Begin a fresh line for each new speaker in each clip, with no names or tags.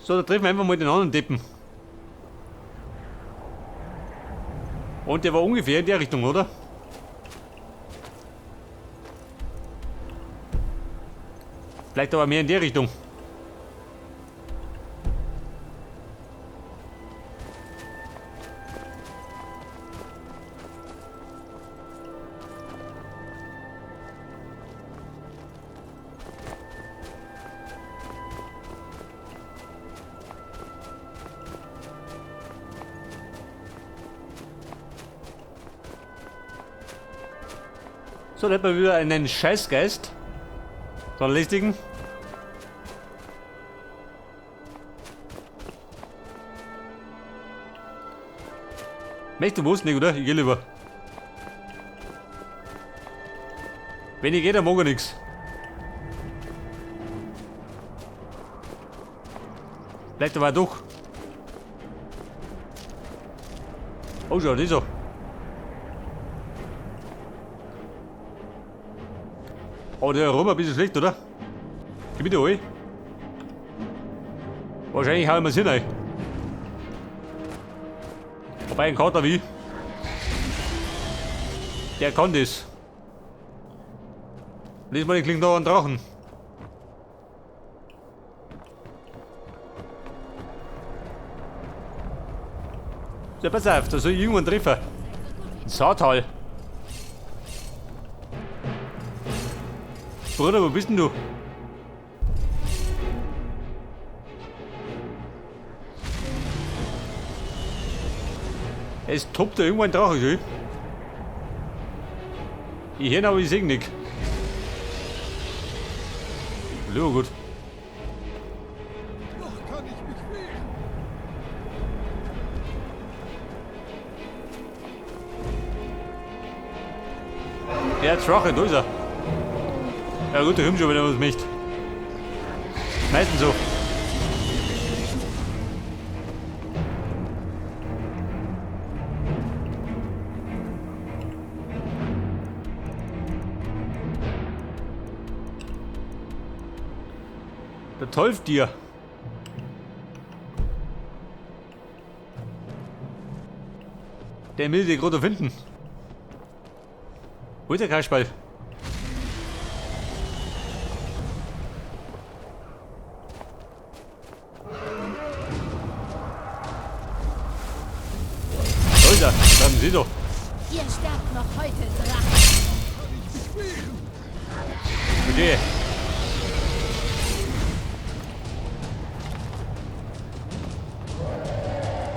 So, da treffen wir einfach mal den anderen Deppen. Und der war ungefähr in der Richtung, oder? Vielleicht aber mehr in der Richtung. So, da hat man wieder einen Scheißgeist. So, einen lästigen. Möchtest du was nicht, oder? Ich geh lieber. Wenn ich gehe, dann mag er nix. Vielleicht aber doch. Oh, schau, das ist er. Oh, der Rum ein bisschen schlecht, oder? Gib mir die rein. Wahrscheinlich hauen wir es hin, ey. Wobei ein Kater wie. Der kann das. Lies mal, den klingt noch an Drachen. So, pass auf, da soll ich irgendwann treffen. Ein Saatal. Bruder, wo bist denn du? Es toppt da irgendwo ein Drache, gell? Ich höre aber ich sehe nicht. Lieber gut.
Noch kann ich mich wehren.
Der Drache, da ist er. Ja gut, der kommt schon, wenn er was möchte. Meistens so. Der Teufel. Der will dich gerade finden. Wo ist der Kasperl? Da ist er. Da haben Sie doch.
Ihr sterbt noch heute, Drache.
Kann ich mich wehren.
Okay.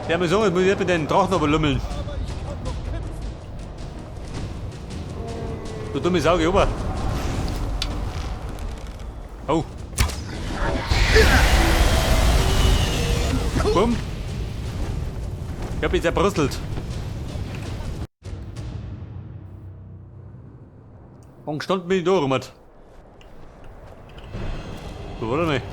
Der muss sagen, jetzt muss ich mit den Drachen aber lummeln.
Aber ich kann noch kämpfen.
Du dumme Sau, geh rüber. Oh. Bumm. Ich hab ihn zerbröselt. Und gestanden bin ich da rum. So, oder nicht?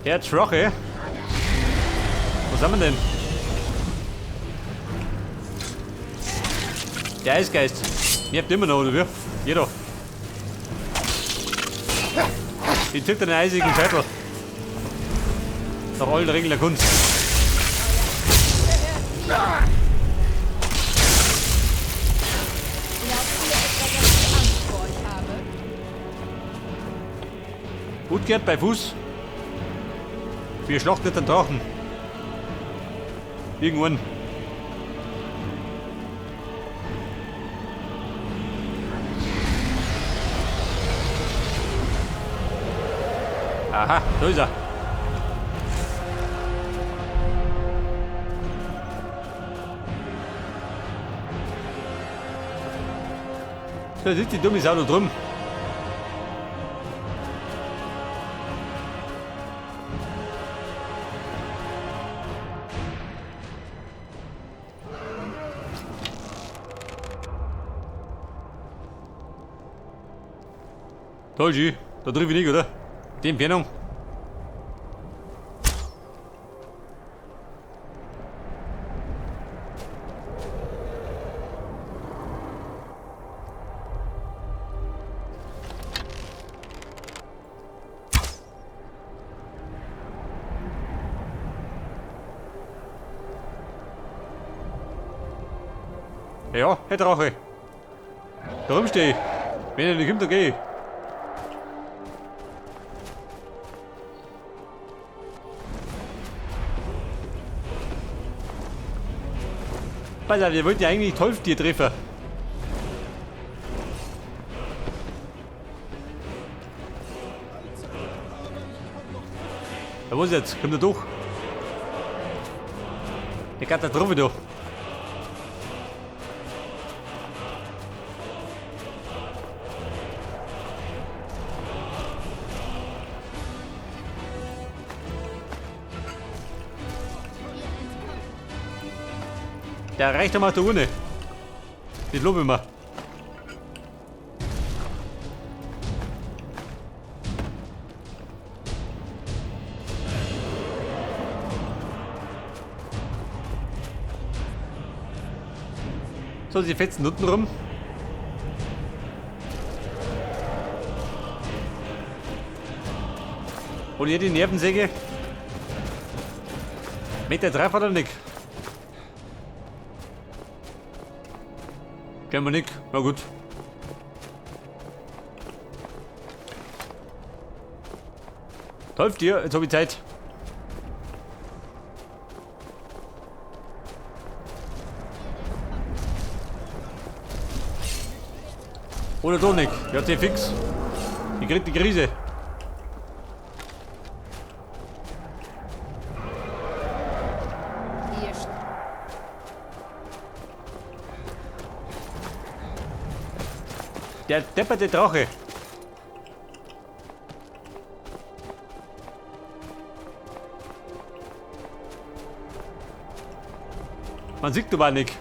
Der Drache. Was haben wir denn? Der Eisgeist. Ihr habt immer noch, oder wie? Jeder. Ich zück den eisigen Scheitel. Nach allen Regeln der Kunst.
Glaubt ihr etwa, dass ich Angst vor euch habe?
Gut gehört bei Fuß. Wir schlachten den Drachen. Irgendwann. Aha, da ist er. Da sitzt die dumme Sau da drum. Da ist sie. Da treffe ich nicht, oder? Die Entfernung. Ja, Herr Drache. Darum stehe ich. Wenn er nicht kommt, dann geh ich. Pass auf, wir wollten ja eigentlich Teuftier treffen. Ja, was jetzt? Kommt er durch? Die Katastrophe da. Der reicht einmal da ohne. Das lobe ich mir. So, sie fetzen unten rum. Und hier die Nervensäge. Mit der drauf oder nicht? Kennen wir nicht. Na gut. Läuft dir, jetzt habe ich Zeit. Oder doch nicht. Ja, der fix. Ich krieg die Krise.
Hier st-
Der depperte Drache. Man sieht aber nicht.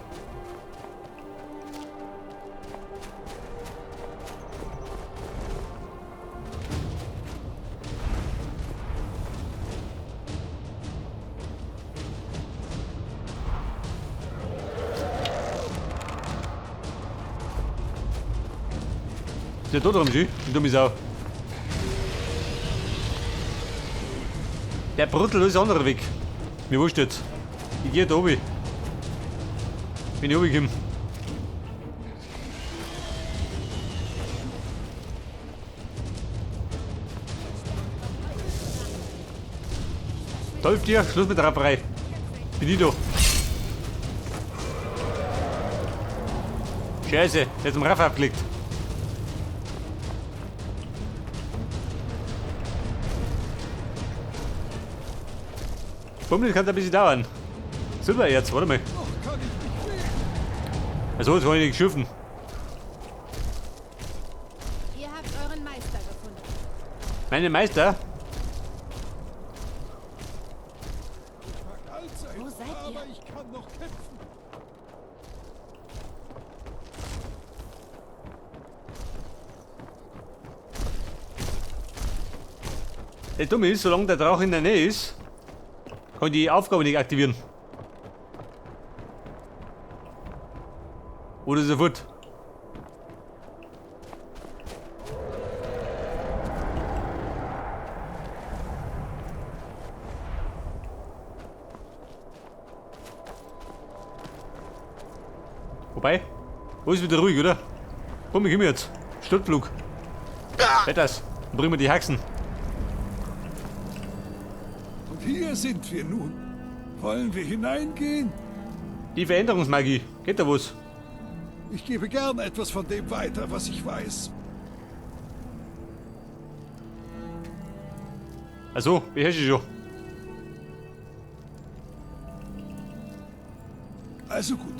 Ist der tot drum, die dumme Sau. Der Bruttel ist anderer Weg. Mir wurscht jetzt. Ich gehe da oben. Wenn ich runterkomme. Läuft dir, Schluss mit der Rapperei. Bin ich da. Scheiße, der hat den Raff abgelegt. Bummel kann da ein bisschen dauern. Silbererz, warte mal.
Noch kann ich mich wehren.
Also, jetzt wollen wir nicht schiffen.
Ihr habt euren Meister gefunden.
Meine Meister?
Ich mag alt sein,
Wo seid ihr?
aber ich kann noch kämpfen.
Das Dumme ist, solange der Drache in der Nähe ist, kann ich die Aufgabe nicht aktivieren. Oder sofort. Wobei, wo ist wieder ruhig, oder? Komm, ich komm jetzt. Sturzflug. Wetters, dann bringen wir die Haxen.
Und hier sind wir nun. Wollen wir hineingehen?
Die Veränderungsmagie, geht da was?
Ich gebe gern etwas von dem weiter, was ich weiß.
Also, beherrsche ich schon.
Also gut.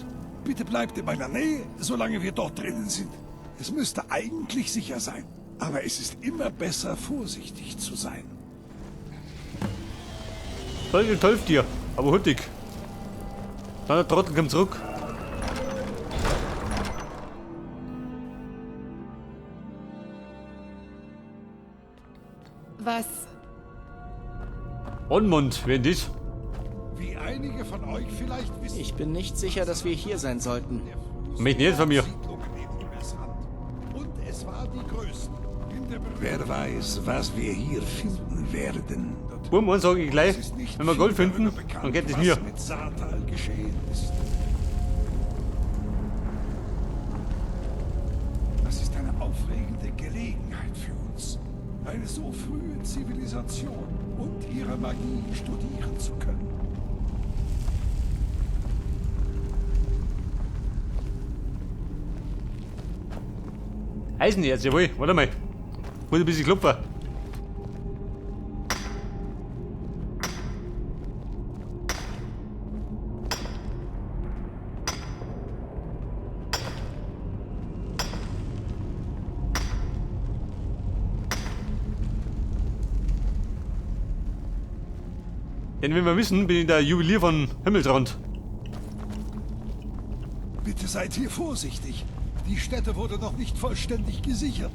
Bitte bleibt in meiner Nähe, solange wir dort drinnen sind. Es müsste eigentlich sicher sein. Aber es ist immer besser, vorsichtig zu sein.
Folge 12 dir, aber huttig. Dann der Trottel kommt zurück.
Was?
Onmund, wen das?
Wie einige von euch vielleicht wissen,
Ich bin nicht sicher, dass wir hier sein sollten.
Mich nicht von mir.
Siedlungen in Übersrand. Und es war die größten. In der Wer weiß, was wir hier finden werden.
Bumm, und sage ich gleich,
Es ist nicht
wenn wir
viel
Gold finden,
darüber bekannt,
dann geht es
was
mir.
mit Saartal geschehen ist. aufregende Gelegenheit für uns, eine so frühe Zivilisation und ihre Magie studieren zu können.
Eisenerz, jawohl. Warte mal. Muss ein bisschen klopfen. Denn wenn wir wissen, bin ich der Juwelier von Himmeltrand.
Bitte seid hier vorsichtig. Die Stätte wurde noch nicht vollständig gesichert.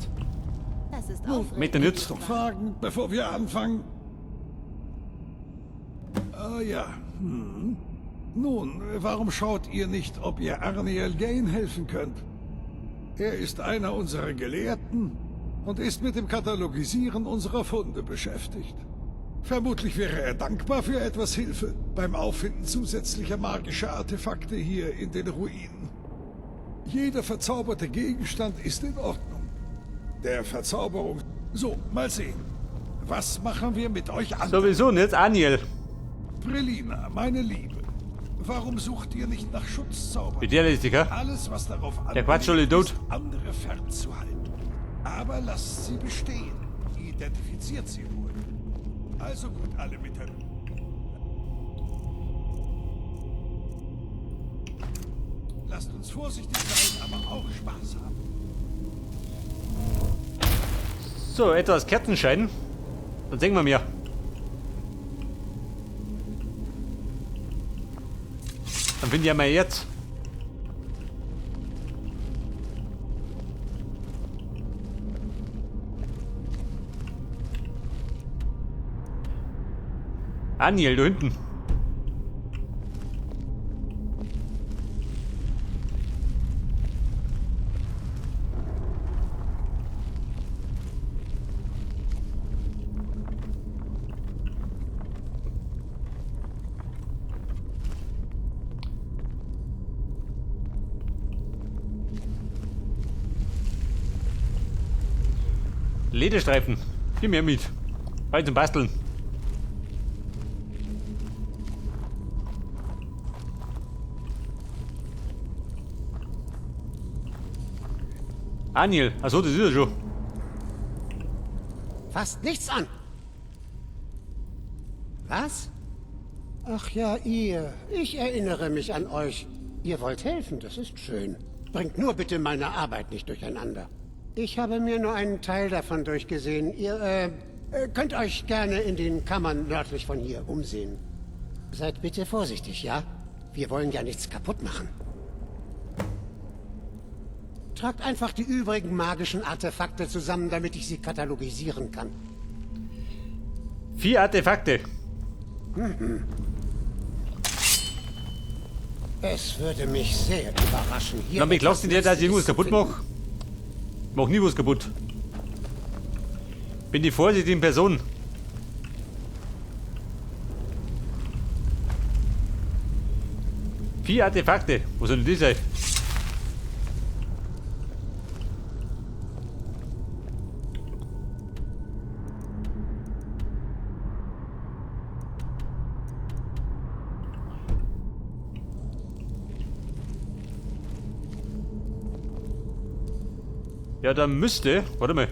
Das ist
Nun,
mit der Nütz.
Doch fragen, bevor wir anfangen. Ah ja. Nun, warum schaut ihr nicht, ob ihr Arniel Gain helfen könnt? Er ist einer unserer Gelehrten und ist mit dem Katalogisieren unserer Funde beschäftigt. Vermutlich wäre er dankbar für etwas Hilfe beim Auffinden zusätzlicher magischer Artefakte hier in den Ruinen. Jeder verzauberte Gegenstand ist in Ordnung. Der Verzauberung... So, mal sehen. Was machen wir mit euch an?
Sowieso nicht, Aniel.
Prelina, meine Liebe. Warum sucht ihr nicht nach Schutzzaubern?
Mit der Listiker.
Alles, was darauf
Der Quatsch soll tot.
ist, andere fernzuhalten. Aber lasst sie bestehen. Identifiziert sie wohl. Also gut, alle miteinander. Lasst uns vorsichtig sein, aber auch Spaß haben.
So, etwas Kerzenschein. Dann sehen wir mir. Dann finde ich ja mal jetzt. Aniel, da hinten. Lederstreifen. Gib mir mit. Heute zum Basteln. Aniel, achso, das ist er schon.
Fasst nichts an. Was? Ach ja, ihr. Ich erinnere mich an euch. Ihr wollt helfen, das ist schön. Bringt nur bitte meine Arbeit nicht durcheinander. Ich habe mir nur einen Teil davon durchgesehen. Ihr, könnt euch gerne in den Kammern nördlich von hier umsehen. Seid bitte vorsichtig, ja? Wir wollen ja nichts kaputt machen. Tragt einfach die übrigen magischen Artefakte zusammen, damit ich sie katalogisieren kann.
4 Artefakte.
Es würde mich sehr überraschen, hier...
Na, mir glaubst du dir, dass ich irgendwas
etwas
kaputt
Nützliches
mache? Mach nie was kaputt. Bin die Vorsicht in Person. Vier Artefakte. Wo sind die sein? Ja, da müsste... Warte mal.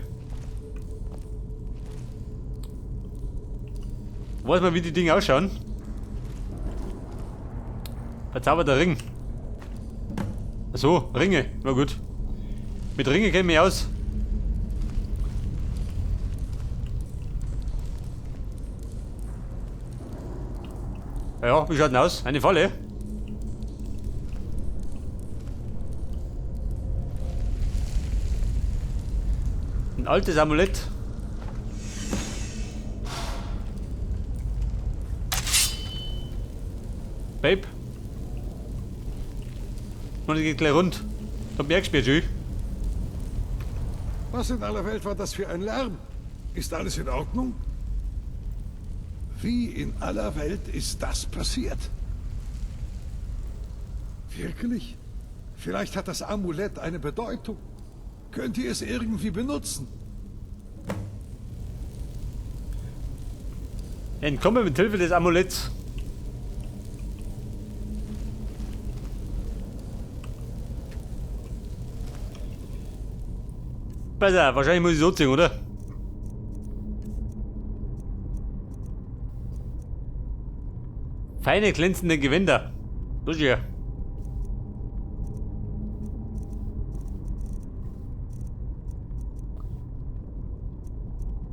Weiß mal, wie die Dinge ausschauen. Verzauberter Ring. Achso, Ringe. Na gut. Mit Ringe kenne ich mich aus. Ja, wie schaut denn aus? Eine Falle? Ein altes Amulett. Babe. Und es geht gleich rund. Hab mir gespielt, schön.
Was in aller Welt war das für ein Lärm? Ist alles in Ordnung? Wie in aller Welt ist das passiert? Wirklich? Vielleicht hat das Amulett eine Bedeutung. Könnt ihr es irgendwie benutzen?
Entkomme mit Hilfe des Amuletts. Besser, wahrscheinlich muss ich so ziehen, oder? Feine glänzende Gewänder. Durch hier.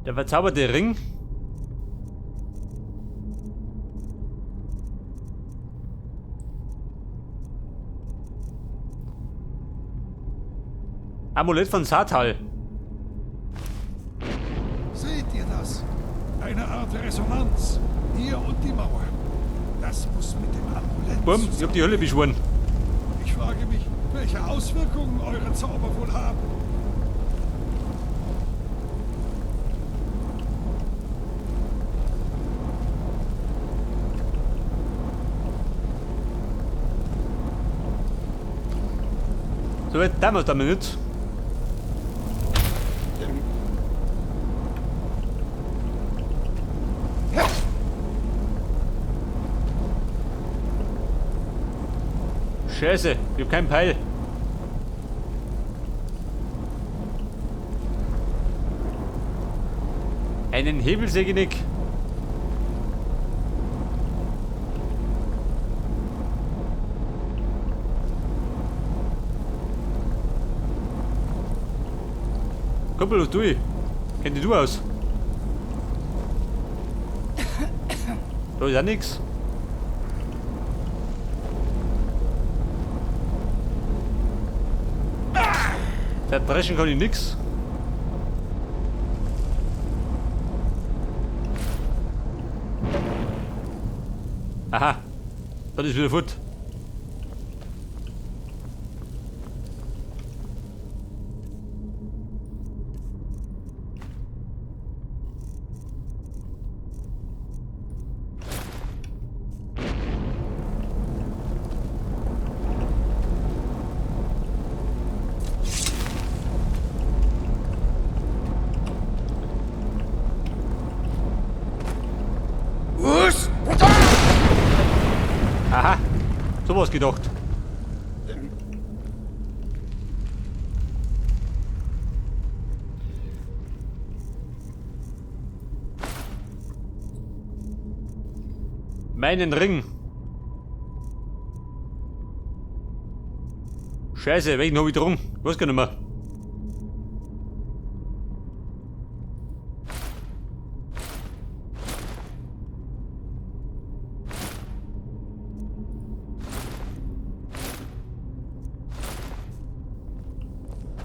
Der verzauberte Ring. Amulett von Satal.
Seht ihr das? Eine Art Resonanz. Ihr und die Mauer. Das muss mit dem Amulett
Bumm, ich hab die Hölle beschworen.
Ich frage mich, welche Auswirkungen eure Zauber wohl haben.
So weit damals damit nicht. Scheiße, ich hab keinen Peil. Einen Hebelsägenick. Kumpel, was tue ich? Kennt du aus? Da ist ja nix. Zerbrechen kann ich nix. Aha. Das ist wieder fort. Aha, sowas gedacht. Meinen Ring. Scheiße, welchen hab ich drum? Ich weiß gar nicht mehr.